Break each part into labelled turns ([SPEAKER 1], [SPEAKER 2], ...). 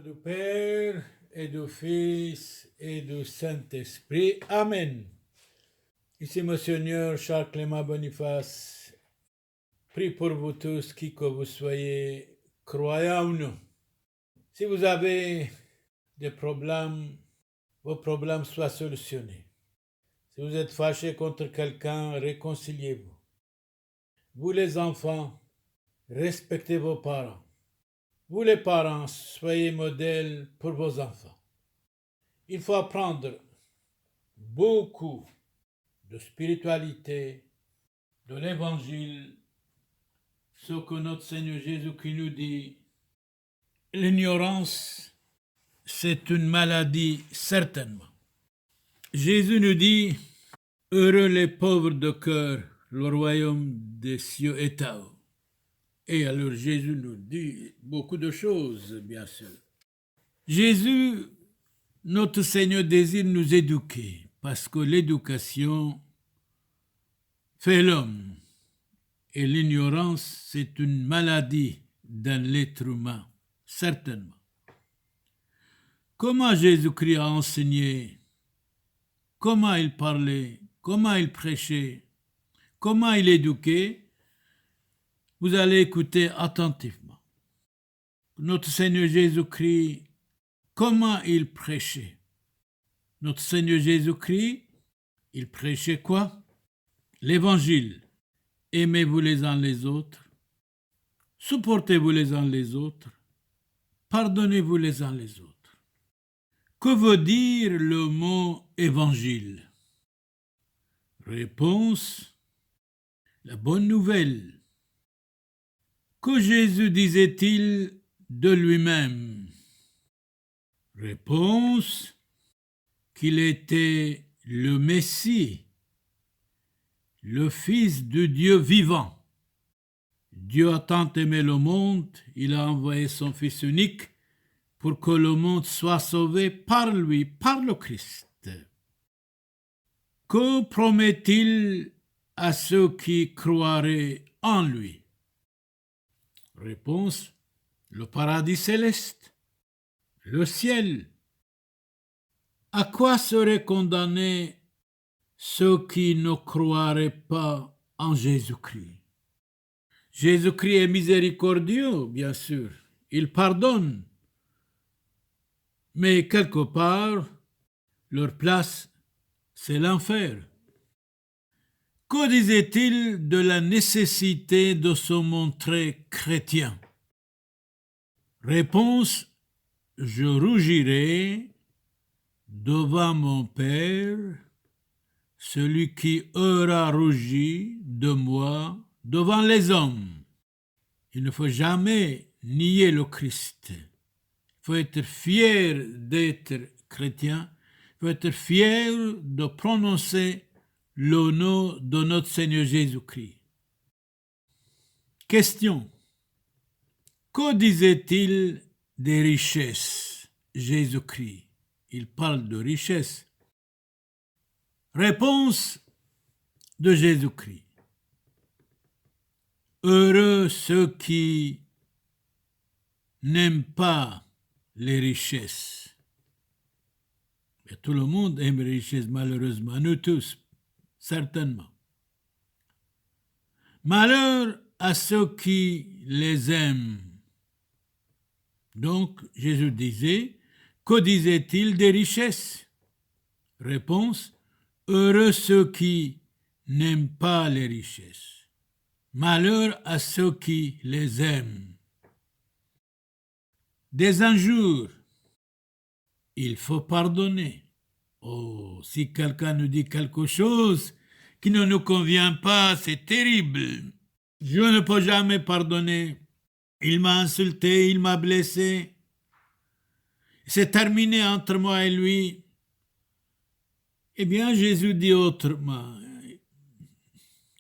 [SPEAKER 1] du Père et du Fils et du Saint-Esprit. Amen. Ici Monseigneur Charles Clément Boniface. Prie pour vous tous, qui que vous soyez, croyants ou non. Si vous avez des problèmes, vos problèmes soient solutionnés. Si vous êtes fâché contre quelqu'un, réconciliez-vous. Vous les enfants, respectez vos parents. Vous les parents, soyez modèles pour vos enfants. Il faut apprendre beaucoup de spiritualité, de l'évangile, ce que notre Seigneur Jésus-Christ nous dit. L'ignorance, c'est une maladie, certainement. Jésus nous dit, heureux les pauvres de cœur, le royaume des cieux est à eux. Et alors Jésus nous dit beaucoup de choses, bien sûr. Jésus, notre Seigneur, désire nous éduquer, parce que l'éducation fait l'homme. Et l'ignorance, c'est une maladie dans l'être humain, certainement. Comment Jésus-Christ a enseigné, comment il parlait, comment il prêchait, comment il éduquait, vous allez écouter attentivement. Notre Seigneur Jésus-Christ, comment il prêchait? Notre Seigneur Jésus-Christ, il prêchait quoi? L'évangile. Aimez-vous les uns les autres, supportez-vous les uns les autres, pardonnez-vous les uns les autres. Que veut dire le mot évangile? Réponse, la bonne nouvelle. Que Jésus disait-il de lui-même? Réponse, qu'il était le Messie, le Fils de Dieu vivant. Dieu a tant aimé le monde, il a envoyé son Fils unique pour que le monde soit sauvé par lui, par le Christ. Que promet-il à ceux qui croiraient en lui? Réponse, le paradis céleste, le ciel. À quoi seraient condamnés ceux qui ne croiraient pas en Jésus-Christ? Jésus-Christ est miséricordieux, bien sûr, il pardonne, mais quelque part, leur place, c'est l'enfer. Que disait-il de la nécessité de se montrer chrétien? Réponse, je rougirai devant mon Père, celui qui aura rougi de moi devant les hommes. Il ne faut jamais nier le Christ. Il faut être fier d'être chrétien. Il faut être fier de prononcer le nom de notre Seigneur Jésus-Christ. Question. Que disait-il des richesses, Jésus-Christ? Il parle de richesses. Réponse de Jésus-Christ. Heureux ceux qui n'aiment pas les richesses. Mais tout le monde aime les richesses, malheureusement, nous tous, certainement. Malheur à ceux qui les aiment. Donc, Jésus disait, que disait-il des richesses? Réponse, heureux ceux qui n'aiment pas les richesses. Malheur à ceux qui les aiment. Des injures, il faut pardonner. Oh, si quelqu'un nous dit quelque chose qui ne nous convient pas, c'est terrible. Je ne peux jamais pardonner. Il m'a insulté, il m'a blessé. C'est terminé entre moi et lui. Eh bien, Jésus dit autrement.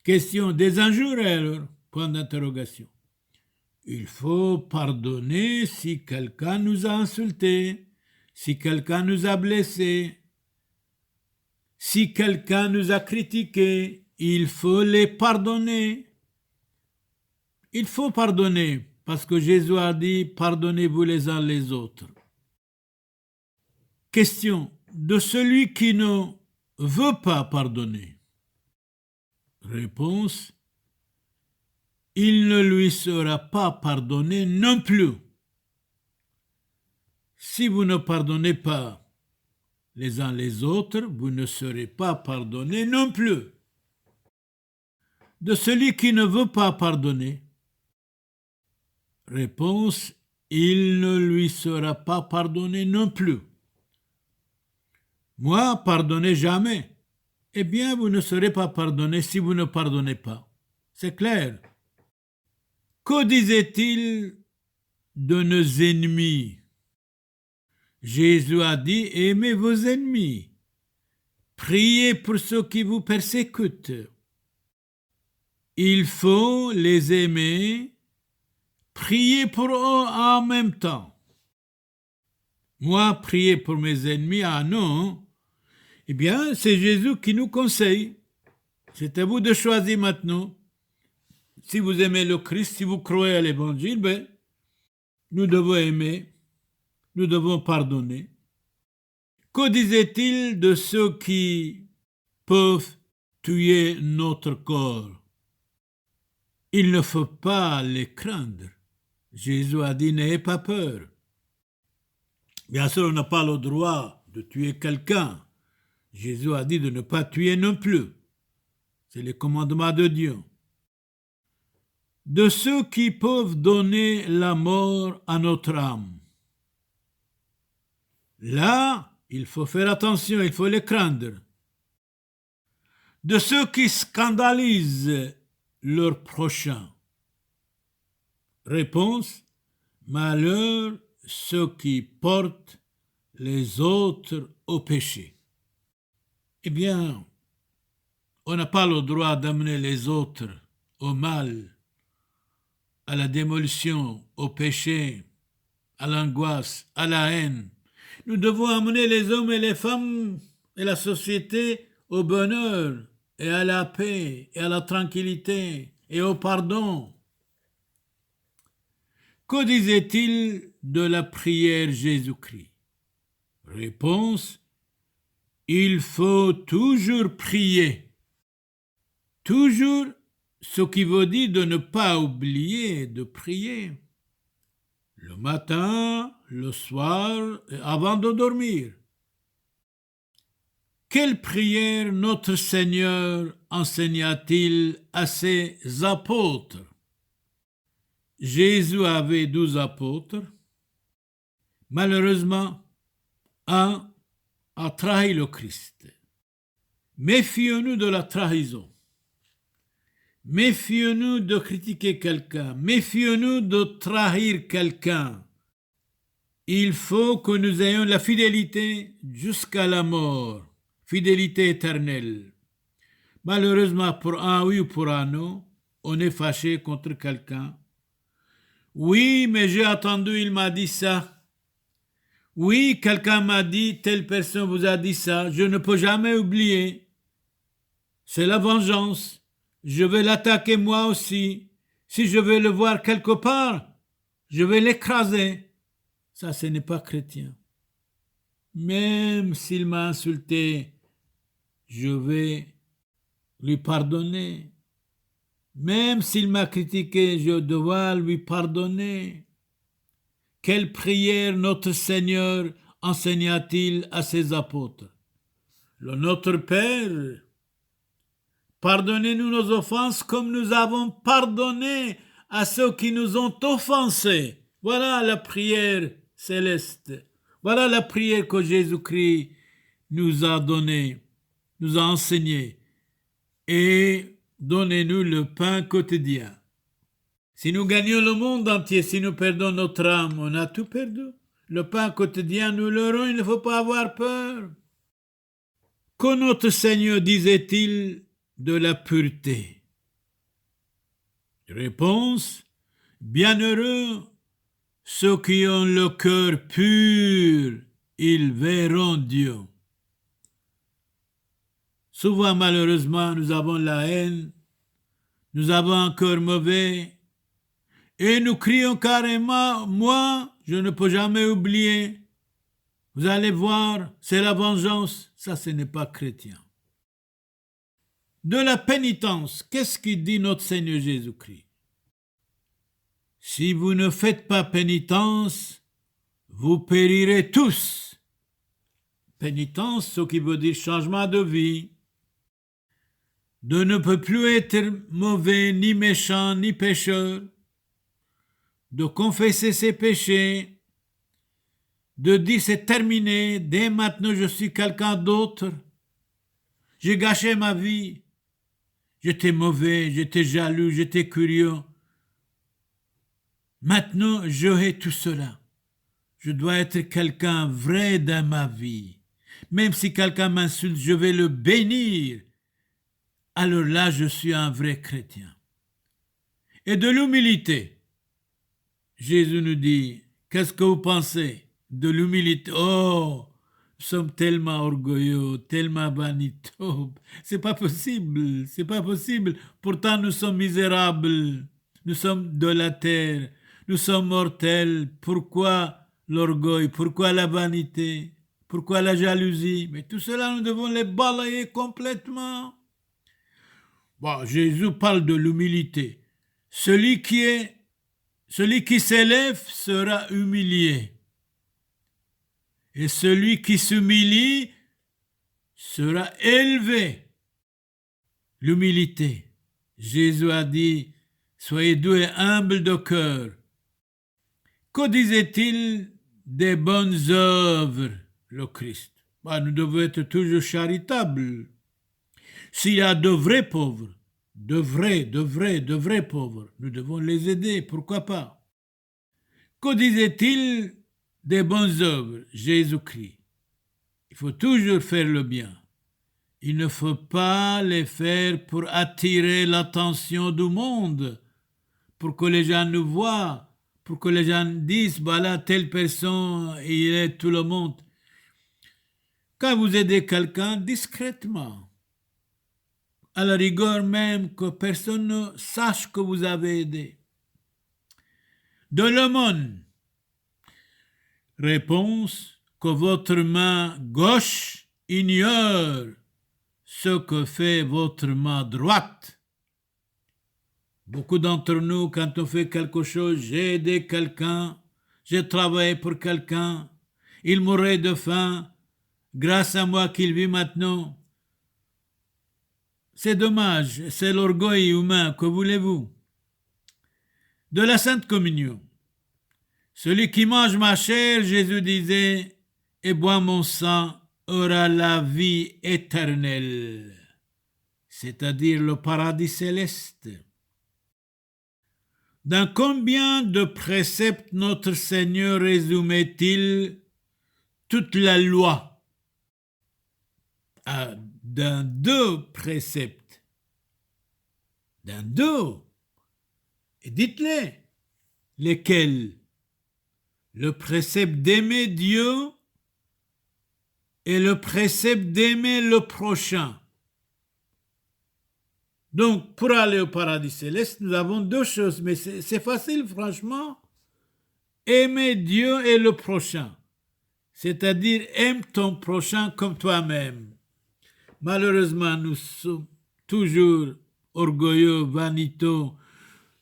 [SPEAKER 1] Question des injures alors, point d'interrogation. Il faut pardonner si quelqu'un nous a insultés, si quelqu'un nous a blessés, si quelqu'un nous a critiqués, il faut les pardonner. Il faut pardonner, parce que Jésus a dit, pardonnez-vous les uns les autres. Question: de celui qui ne veut pas pardonner. Réponse: il ne lui sera pas pardonné non plus. Si vous ne pardonnez pas les uns les autres, vous ne serez pas pardonnés non plus. De celui qui ne veut pas pardonner. Réponse: il ne lui sera pas pardonné non plus. Moi, pardonnez jamais. Eh bien, vous ne serez pas pardonné si vous ne pardonnez pas. C'est clair. Que disait-il de nos ennemis? Jésus a dit: aimez vos ennemis. Priez pour ceux qui vous persécutent. Il faut les aimer, prier pour eux en même temps. Moi, prier pour mes ennemis, ah non. Eh bien, c'est Jésus qui nous conseille. C'est à vous de choisir maintenant. Si vous aimez le Christ, si vous croyez à l'Évangile, ben, nous devons aimer, nous devons pardonner. Que disait-il de ceux qui peuvent tuer notre corps? Il ne faut pas les craindre. Jésus a dit: n'ayez pas peur. Bien sûr, on n'a pas le droit de tuer quelqu'un. Jésus a dit de ne pas tuer non plus. C'est le commandement de Dieu. De ceux qui peuvent donner la mort à notre âme. Là, il faut faire attention, il faut les craindre. De ceux qui scandalisent leur prochain. Réponse: malheur ceux qui portent les autres au péché. Eh bien, on n'a pas le droit d'amener les autres au mal, à la démolition, au péché, à l'angoisse, à la haine. Nous devons amener les hommes et les femmes et la société au bonheur et à la paix et à la tranquillité et au pardon. Que disait-il de la prière Jésus-Christ? Réponse: il faut toujours prier. Toujours, ce qui veut dire de ne pas oublier de prier. Le matin, le soir, et avant de dormir. Quelle prière notre Seigneur enseigna-t-il à ses apôtres? Jésus avait 12 apôtres. Malheureusement, un a trahi le Christ. Méfions-nous de la trahison. Méfions-nous de critiquer quelqu'un. Méfions-nous de trahir quelqu'un. Il faut que nous ayons la fidélité jusqu'à la mort. Fidélité éternelle. Malheureusement, pour un oui ou pour un non, on est fâché contre quelqu'un. Oui, mais j'ai attendu, il m'a dit ça. Oui, quelqu'un m'a dit, telle personne vous a dit ça. Je ne peux jamais oublier. C'est la vengeance. Je vais l'attaquer moi aussi. Si je vais le voir quelque part, je vais l'écraser. Ça, ce n'est pas chrétien. Même s'il m'a insulté, je vais lui pardonner. Même s'il m'a critiqué, je dois lui pardonner. Quelle prière notre Seigneur enseigna-t-il à ses apôtres? Le Notre Père, pardonnez-nous nos offenses comme nous avons pardonné à ceux qui nous ont offensés. Voilà la prière céleste. Voilà la prière que Jésus-Christ nous a donnée, nous a enseignée. Et donnez-nous le pain quotidien. Si nous gagnons le monde entier, si nous perdons notre âme, on a tout perdu. Le pain quotidien, nous l'aurons, il ne faut pas avoir peur. Que notre Seigneur disait-il de la pureté? Réponse: bienheureux ceux qui ont le cœur pur, ils verront Dieu. Souvent, malheureusement, nous avons la haine, nous avons un cœur mauvais, et nous crions carrément: moi, je ne peux jamais oublier. Vous allez voir, c'est la vengeance. Ça, ce n'est pas chrétien. De la pénitence, qu'est-ce qu'il dit notre Seigneur Jésus-Christ? Si vous ne faites pas pénitence, vous périrez tous. Pénitence, ce qui veut dire changement de vie. De ne peut plus être mauvais, ni méchant, ni pécheur. De confesser ses péchés. De dire c'est terminé, dès maintenant je suis quelqu'un d'autre. J'ai gâché ma vie. J'étais mauvais, j'étais jaloux, j'étais curieux. Maintenant, je hais tout cela. Je dois être quelqu'un vrai dans ma vie. Même si quelqu'un m'insulte, je vais le bénir. Alors là, je suis un vrai chrétien. Et de l'humilité. Jésus nous dit, qu'est-ce que vous pensez de l'humilité? Oh, nous sommes tellement orgueilleux, tellement vaniteux. C'est pas possible, c'est pas possible. Pourtant, nous sommes misérables. Nous sommes de la terre. Nous sommes mortels. Pourquoi l'orgueil? Pourquoi la vanité? Pourquoi la jalousie? Mais tout cela, nous devons les balayer complètement. Bon, Jésus parle de l'humilité. Celui qui s'élève sera humilié. Et celui qui s'humilie sera élevé. L'humilité. Jésus a dit, soyez doux et humbles de cœur. Que disait-il des bonnes œuvres, le Christ? Nous devons être toujours charitables. S'il y a de vrais pauvres, de vrais pauvres, nous devons les aider, pourquoi pas? Que disait-il des bonnes œuvres, Jésus-Christ? Il faut toujours faire le bien. Il ne faut pas les faire pour attirer l'attention du monde, pour que les gens nous voient, pour que les gens disent, voilà, telle personne, il aide tout le monde. Quand vous aidez quelqu'un, discrètement, à la rigueur même que personne ne sache que vous avez aidé. De l'aumône. Réponse, que votre main gauche ignore ce que fait votre main droite. Beaucoup d'entre nous, quand on fait quelque chose, j'ai aidé quelqu'un, j'ai travaillé pour quelqu'un, il mourait de faim, grâce à moi qu'il vit maintenant. C'est dommage, c'est l'orgueil humain, que voulez-vous? De la Sainte Communion. Celui qui mange ma chair, Jésus disait, et boit mon sang, aura la vie éternelle, c'est-à-dire le paradis céleste. Dans combien de préceptes notre Seigneur résumait-il toute la loi? Dans 2 préceptes. Dans 2. Et dites-les. Lesquels? Le précepte d'aimer Dieu et le précepte d'aimer le prochain. Donc, pour aller au paradis céleste, nous avons 2 choses, mais c'est facile, franchement. Aimer Dieu et le prochain. C'est-à-dire, aime ton prochain comme toi-même. Malheureusement, nous sommes toujours orgueilleux, vaniteux.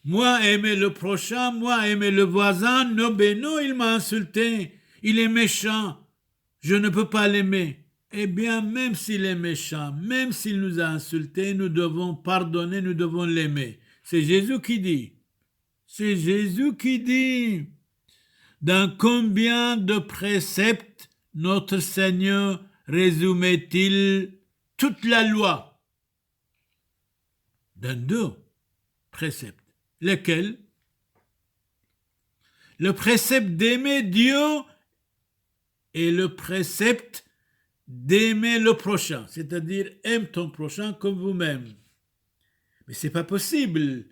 [SPEAKER 1] Moi, aimer le prochain, moi, aimer le voisin, non, il m'a insulté, il est méchant, je ne peux pas l'aimer. Eh bien, même s'il est méchant, même s'il nous a insultés, nous devons pardonner, nous devons l'aimer. C'est Jésus qui dit. C'est Jésus qui dit. Dans combien de préceptes notre Seigneur résumait-il toute la loi? Dans 2 préceptes. Lesquels? Le précepte d'aimer Dieu et le précepte d'aimer le prochain, c'est-à-dire aime ton prochain comme vous-même. Mais c'est pas possible.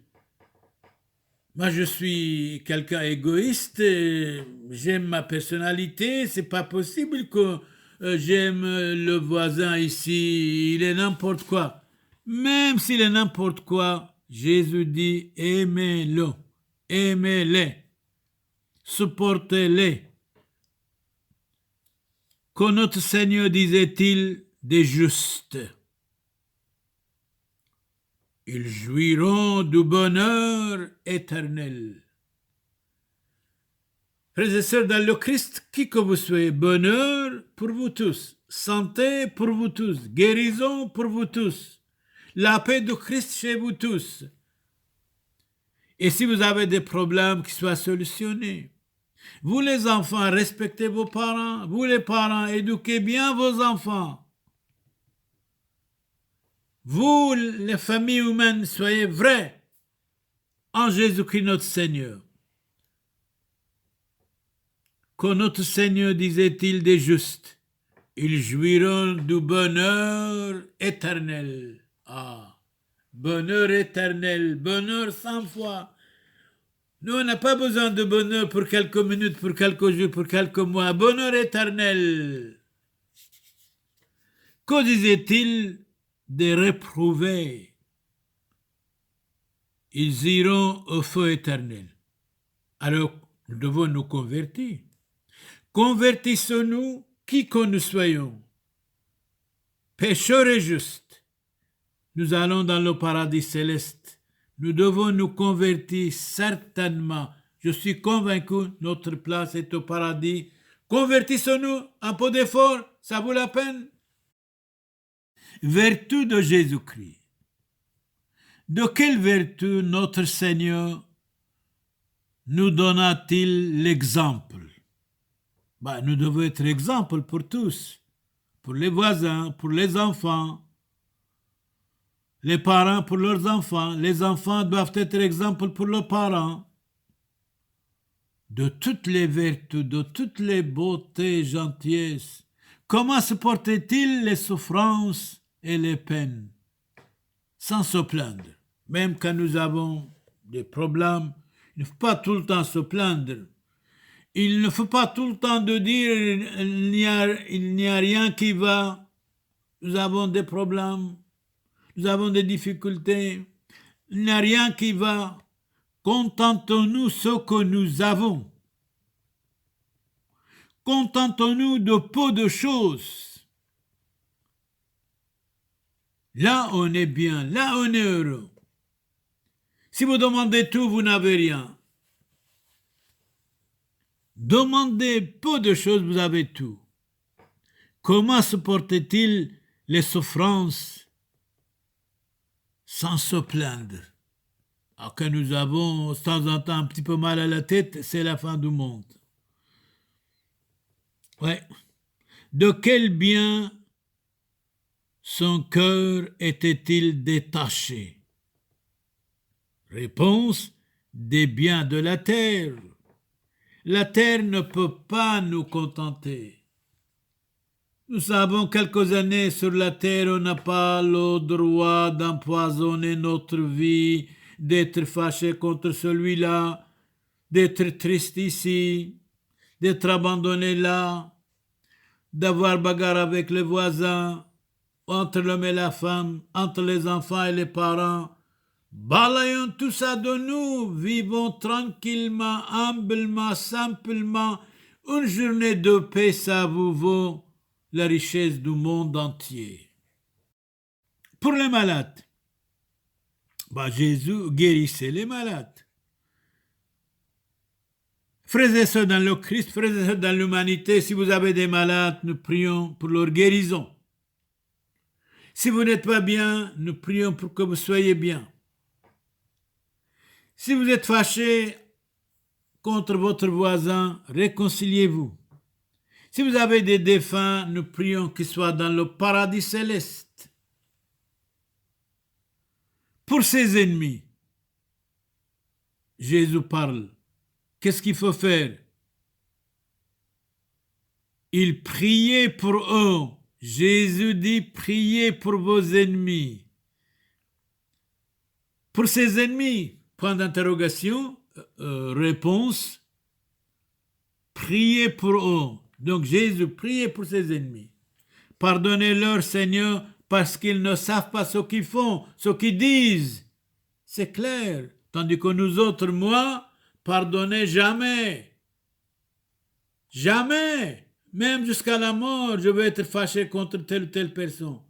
[SPEAKER 1] Moi, je suis quelqu'un égoïste, j'aime ma personnalité, c'est pas possible que j'aime le voisin ici, il est n'importe quoi. Même s'il est n'importe quoi, Jésus dit, aimez-le, aimez-les, supportez-les. que notre Seigneur disait-il des justes? Ils jouiront du bonheur éternel. Frères et sœurs, dans le Christ, qui que vous soyez, bonheur pour vous tous, santé pour vous tous, guérison pour vous tous, la paix de Christ chez vous tous. Et si vous avez des problèmes, qui soient solutionnés. Vous les enfants, respectez vos parents. Vous les parents, éduquez bien vos enfants. Vous, les familles humaines, soyez vrais en Jésus-Christ notre Seigneur. Que notre Seigneur disait-il des justes, ils jouiront du bonheur éternel. Ah, bonheur éternel, bonheur 100 fois. Nous, on n'a pas besoin de bonheur pour quelques minutes, pour quelques jours, pour quelques mois. Bonheur éternel. Que disait-il des réprouvés? Ils iront au feu éternel. Alors, nous devons nous convertir. Convertissons-nous, qui que nous soyons, pécheurs et justes. Nous allons dans le paradis céleste. Nous devons nous convertir certainement. Je suis convaincu, notre place est au paradis. Convertissons-nous, un peu d'effort, ça vaut la peine. Vertu de Jésus-Christ. De quelle vertu notre Seigneur nous donna-t-il l'exemple? Nous devons être exemple pour tous, pour les voisins, pour les enfants, les parents pour leurs enfants. Les enfants doivent être exemple pour leurs parents. De toutes les vertus, de toutes les beautés et gentillesses, comment supportait-il les souffrances et les peines sans se plaindre? Même quand nous avons des problèmes, il ne faut pas tout le temps se plaindre. Il ne faut pas tout le temps de dire il n'y a rien qui va. Nous avons des problèmes, nous avons des difficultés. Il n'y a rien qui va. Contentons-nous ce que nous avons. Contentons-nous de peu de choses. Là, on est bien. Là, on est heureux. Si vous demandez tout, vous n'avez rien. Demandez peu de choses, vous avez tout. Comment supportait-il les souffrances sans se plaindre? Alors que nous avons de temps en temps un petit peu mal à la tête, c'est la fin du monde. Ouais. De quel bien son cœur était-il détaché? Réponse, des biens de la terre. La terre ne peut pas nous contenter. Nous savons quelques années sur la terre, on n'a pas le droit d'empoisonner notre vie, d'être fâché contre celui-là, d'être triste ici, d'être abandonné là, d'avoir bagarre avec les voisins, entre l'homme et la femme, entre les enfants et les parents. Balayons tout ça de nous, vivons tranquillement, humblement, simplement. Une journée de paix, ça vous vaut la richesse du monde entier. Pour les malades, Jésus guérissait les malades. Frères et sœurs dans le Christ, frères et sœurs dans l'humanité, si vous avez des malades, nous prions pour leur guérison. Si vous n'êtes pas bien, nous prions pour que vous soyez bien. Si vous êtes fâché contre votre voisin, réconciliez-vous. Si vous avez des défunts, nous prions qu'ils soient dans le paradis céleste. Pour ses ennemis, Jésus parle. Qu'est-ce qu'il faut faire? Il priait pour eux. Jésus dit, priez pour vos ennemis. Pour ses ennemis, point d'interrogation, réponse, priez pour eux. Donc Jésus priait pour ses ennemis. Pardonnez-leur, Seigneur, parce qu'ils ne savent pas ce qu'ils font, ce qu'ils disent. C'est clair. Tandis que nous autres, moi, pardonnez jamais. Jamais. même jusqu'à la mort, je vais être fâché contre telle ou telle personne.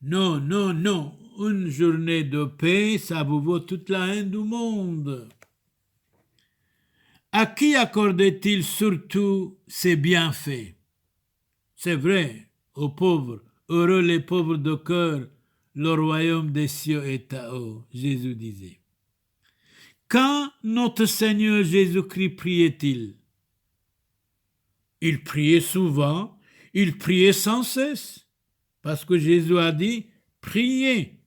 [SPEAKER 1] Non, non, non. Une journée de paix, ça vous vaut toute la haine du monde. À qui accordait-il surtout ses bienfaits? C'est vrai, aux pauvres. Heureux les pauvres de cœur, le royaume des cieux est à eux, Jésus disait. Quand notre Seigneur Jésus-Christ priait-il? Il priait souvent, il priait sans cesse, parce que Jésus a dit, priez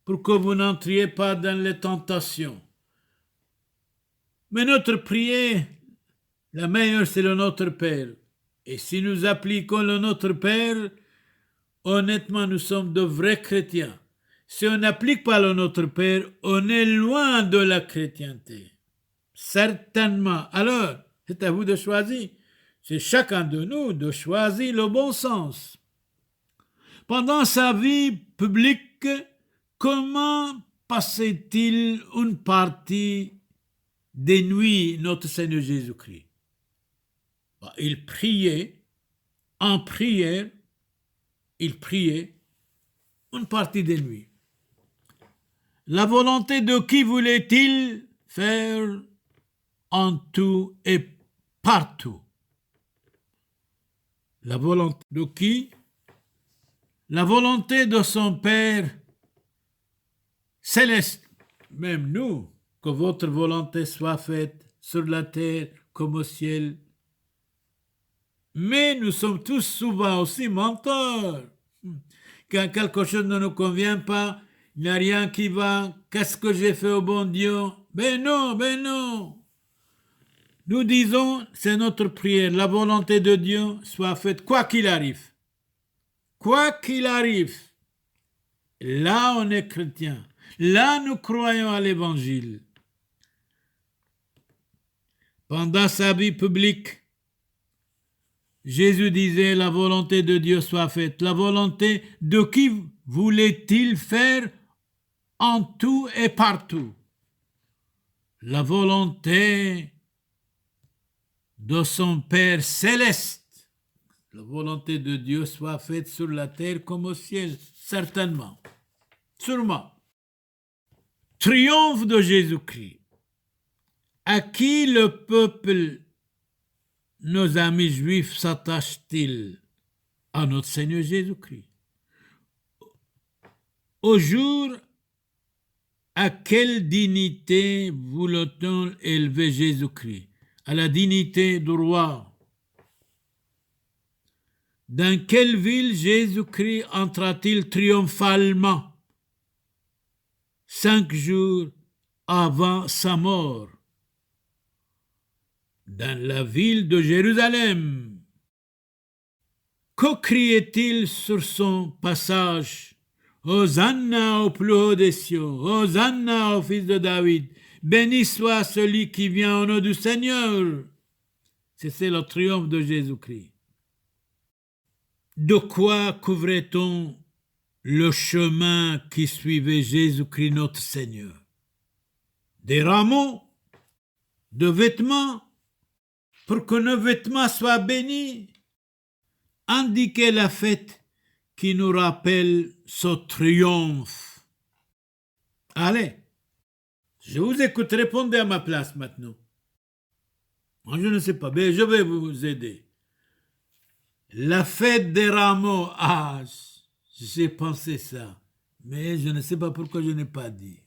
[SPEAKER 1] pour que vous n'entriez pas dans les tentations. Mais notre prière, la meilleure, c'est le Notre Père. Et si nous appliquons le Notre Père, honnêtement, nous sommes de vrais chrétiens. Si on n'applique pas le Notre Père, on est loin de la chrétienté. Certainement. Alors, c'est à vous de choisir. C'est chacun de nous de choisir le bon sens. Pendant sa vie publique, comment passait-il une partie des nuits, notre Seigneur Jésus-Christ? Il priait, en prière, il priait une partie des nuits. La volonté de qui voulait-il faire en tout et partout? La volonté de qui? La volonté de son Père céleste. Même nous, que votre volonté soit faite sur la terre comme au ciel. Mais nous sommes tous souvent aussi menteurs. Quand quelque chose ne nous convient pas, il n'y a rien qui va. Qu'est-ce que j'ai fait au bon Dieu? Ben non, ben non. Nous disons, c'est notre prière, la volonté de Dieu soit faite quoi qu'il arrive. Quoi qu'il arrive. Là, on est chrétien. Là, nous croyons à l'Évangile. Pendant sa vie publique, Jésus disait, la volonté de Dieu soit faite. La volonté de qui voulait-il faire en tout et partout? La volonté de son Père céleste. La volonté de Dieu soit faite sur la terre comme au ciel, certainement, sûrement. Triomphe de Jésus-Christ. À qui le peuple, nos amis juifs, s'attachent-ils? À notre Seigneur Jésus-Christ. Au jour, à quelle dignité voulait-on élever Jésus-Christ? À la dignité du roi. Dans quelle ville Jésus-Christ entra-t-il triomphalement 5 jours avant sa mort? Dans la ville de Jérusalem. Que criait-il sur son passage? Hosanna au plus haut des cieux, Hosanna au fils de David, béni soit celui qui vient au nom du Seigneur. C'est le triomphe de Jésus-Christ. De quoi couvrait-on le chemin qui suivait Jésus-Christ notre Seigneur? Des rameaux, de vêtements, pour que nos vêtements soient bénis. Indiquez la fête qui nous rappelle ce triomphe. Allez, je vous écoute, répondez à ma place maintenant. Moi, je ne sais pas, mais je vais vous aider. La fête des rameaux, j'ai pensé ça, mais je ne sais pas pourquoi je n'ai pas dit.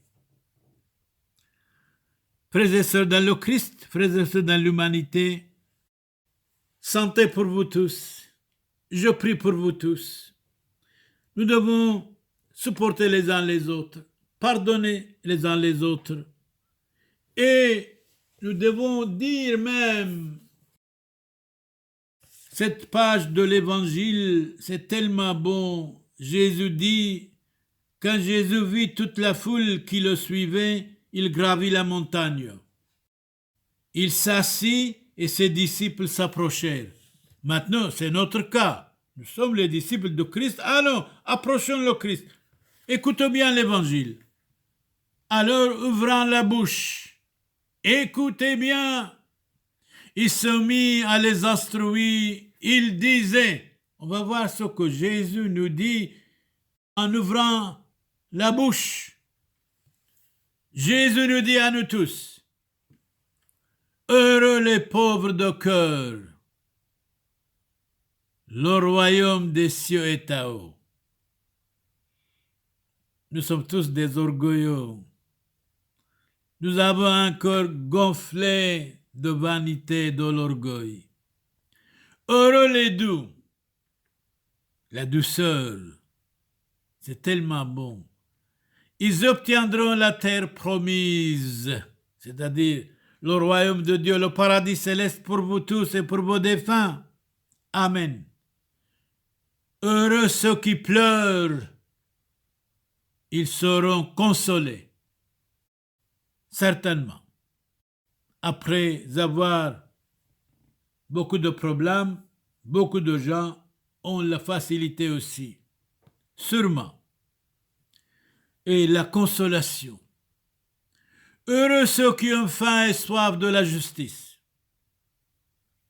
[SPEAKER 1] Frères et sœurs dans le Christ, frères et sœurs dans l'humanité, santé pour vous tous. Je prie pour vous tous. Nous devons supporter les uns les autres, pardonner les uns les autres. Et nous devons dire même, cette page de l'Évangile, c'est tellement bon. Jésus dit, quand Jésus vit toute la foule qui le suivait, il gravit la montagne. Il s'assit et ses disciples s'approchèrent. Maintenant, c'est notre cas. Nous sommes les disciples de Christ. Allons, approchons le Christ. Écoutez bien l'Évangile. Alors, ouvrant la bouche, écoutez bien. Il se mit à les instruire il disait, on va voir ce que Jésus nous dit en ouvrant la bouche. Jésus nous dit à nous tous, heureux les pauvres de cœur, le royaume des cieux est à eux. Nous sommes tous des orgueilleux. Nous avons un cœur gonflé de vanité et de l'orgueil. Heureux les doux, la douceur, c'est tellement bon. Ils obtiendront la terre promise, c'est-à-dire le royaume de Dieu, le paradis céleste pour vous tous et pour vos défunts. Amen. Heureux ceux qui pleurent, ils seront consolés. Certainement. Après avoir beaucoup de problèmes, beaucoup de gens ont la facilité aussi. Sûrement. Et la consolation. Heureux ceux qui ont faim et soif de la justice.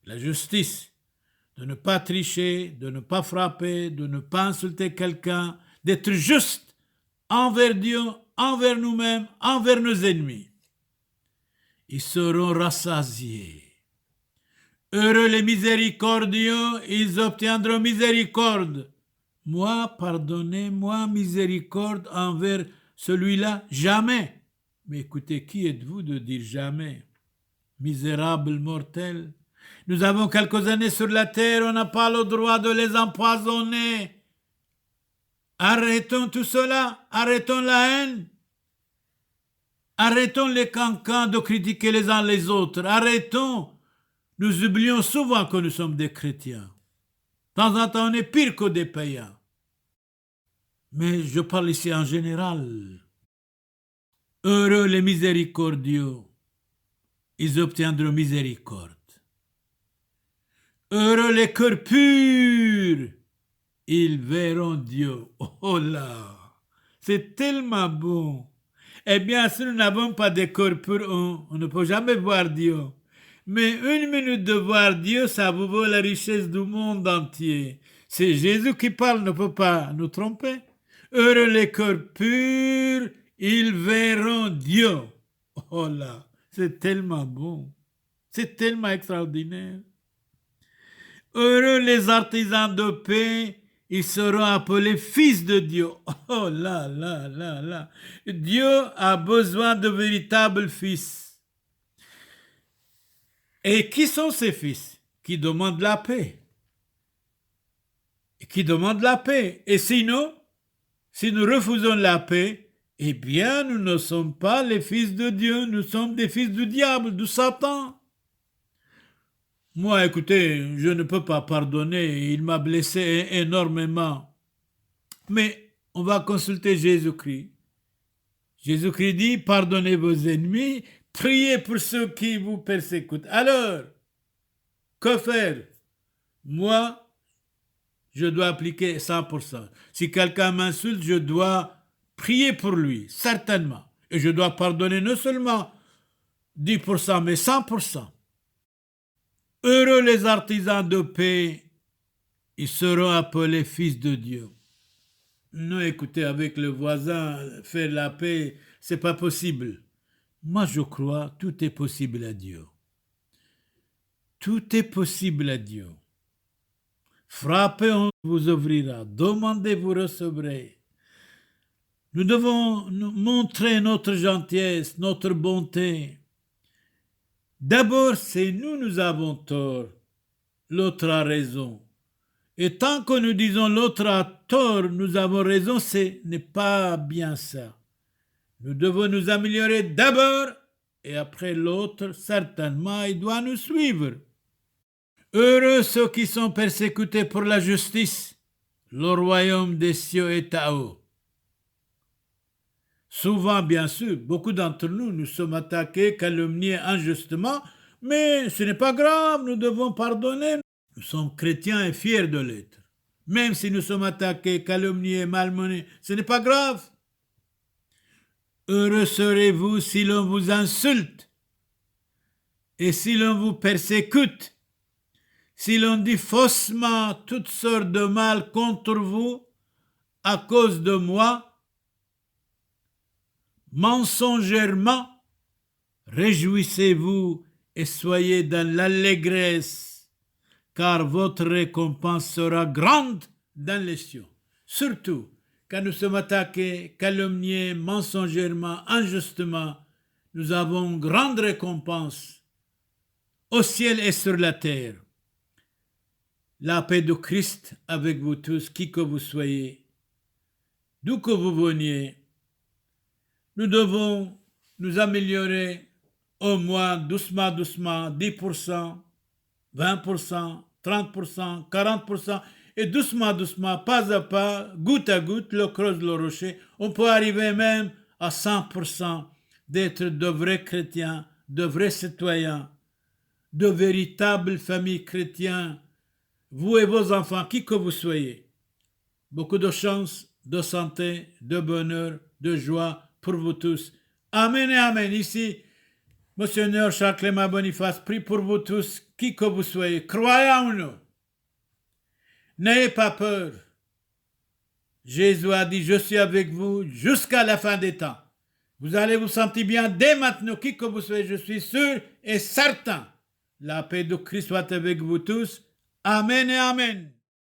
[SPEAKER 1] La justice, de ne pas tricher, de ne pas frapper, de ne pas insulter quelqu'un, d'être juste envers Dieu, envers nous-mêmes, envers nos ennemis. Ils seront rassasiés. Heureux les miséricordieux, ils obtiendront miséricorde. Moi, pardonnez-moi, miséricorde envers celui-là, jamais. Mais écoutez, qui êtes-vous de dire jamais? Misérable mortel. Nous avons quelques années sur la terre, on n'a pas le droit de les empoisonner. Arrêtons tout cela, arrêtons la haine. Arrêtons les cancans de critiquer les uns les autres. Arrêtons. Nous oublions souvent que nous sommes des chrétiens. De temps en temps, on est pire que des païens. Mais je parle ici en général. Heureux les miséricordieux, ils obtiendront miséricorde. Heureux les cœurs purs, ils verront Dieu. Oh là, c'est tellement bon. Eh bien, si nous n'avons pas de cœur pur, on ne peut jamais voir Dieu. Mais une minute de voir Dieu, ça vous vaut la richesse du monde entier. C'est Jésus qui parle, ne peut pas nous tromper. Heureux les cœurs purs, ils verront Dieu. Oh là, c'est tellement bon. C'est tellement extraordinaire. Heureux les artisans de paix, ils seront appelés fils de Dieu. Oh là là là là. Dieu a besoin de véritables fils. Et qui sont ces fils? Qui demandent la paix. Qui demandent la paix. Et sinon, si nous refusons la paix, eh bien, nous ne sommes pas les fils de Dieu, nous sommes des fils du diable, du Satan. Moi, écoutez, je ne peux pas pardonner, il m'a blessé énormément. Mais on va consulter Jésus-Christ. Jésus-Christ dit, pardonnez vos ennemis, priez pour ceux qui vous persécutent. Alors, que faire? Moi, je dois appliquer 100%. Si quelqu'un m'insulte, je dois prier pour lui, certainement. Et je dois pardonner non seulement 10%, mais 100%. Heureux les artisans de paix, ils seront appelés fils de Dieu. Non, écoutez, avec le voisin, faire la paix, c'est pas possible. Moi, je crois, tout est possible à Dieu. Tout est possible à Dieu. Frappez, on vous ouvrira. Demandez, vous recevrez. Nous devons nous montrer notre gentillesse, notre bonté. D'abord, c'est nous avons tort. L'autre a raison. Et tant que nous disons l'autre a tort, nous avons raison, ce n'est pas bien ça. Nous devons nous améliorer d'abord et après l'autre, certainement, il doit nous suivre. Heureux ceux qui sont persécutés pour la justice, le royaume des cieux est à eux. Souvent, bien sûr, beaucoup d'entre nous, nous sommes attaqués, calomniés injustement, mais ce n'est pas grave, nous devons pardonner. Nous sommes chrétiens et fiers de l'être. Même si nous sommes attaqués, calomniés, malmenés, ce n'est pas grave. Heureux serez-vous si l'on vous insulte et si l'on vous persécute, si l'on dit faussement toutes sortes de mal contre vous à cause de moi, mensongèrement, réjouissez-vous et soyez dans l'allégresse, car votre récompense sera grande dans les cieux. Surtout, quand nous sommes attaqués, calomniés, mensongèrement, injustement, nous avons grande récompense au ciel et sur la terre. La paix de Christ avec vous tous, qui que vous soyez, d'où que vous veniez. Nous devons nous améliorer au moins doucement, 10%, 20%, 30%, 40%, et doucement, pas à pas, goutte à goutte, le creuse le rocher. On peut arriver même à 100% d'être de vrais chrétiens, de vrais citoyens, de véritables familles chrétiennes, vous et vos enfants, qui que vous soyez. Beaucoup de chance, de santé, de bonheur, de joie pour vous tous. Amen et amen. Ici, Monseigneur Charles Clément Boniface prie pour vous tous, qui que vous soyez. Croyez en nous. N'ayez pas peur. Jésus a dit, je suis avec vous jusqu'à la fin des temps. Vous allez vous sentir bien dès maintenant, qui que vous soyez, je suis sûr et certain. La paix de Christ soit avec vous tous. Amen et amen.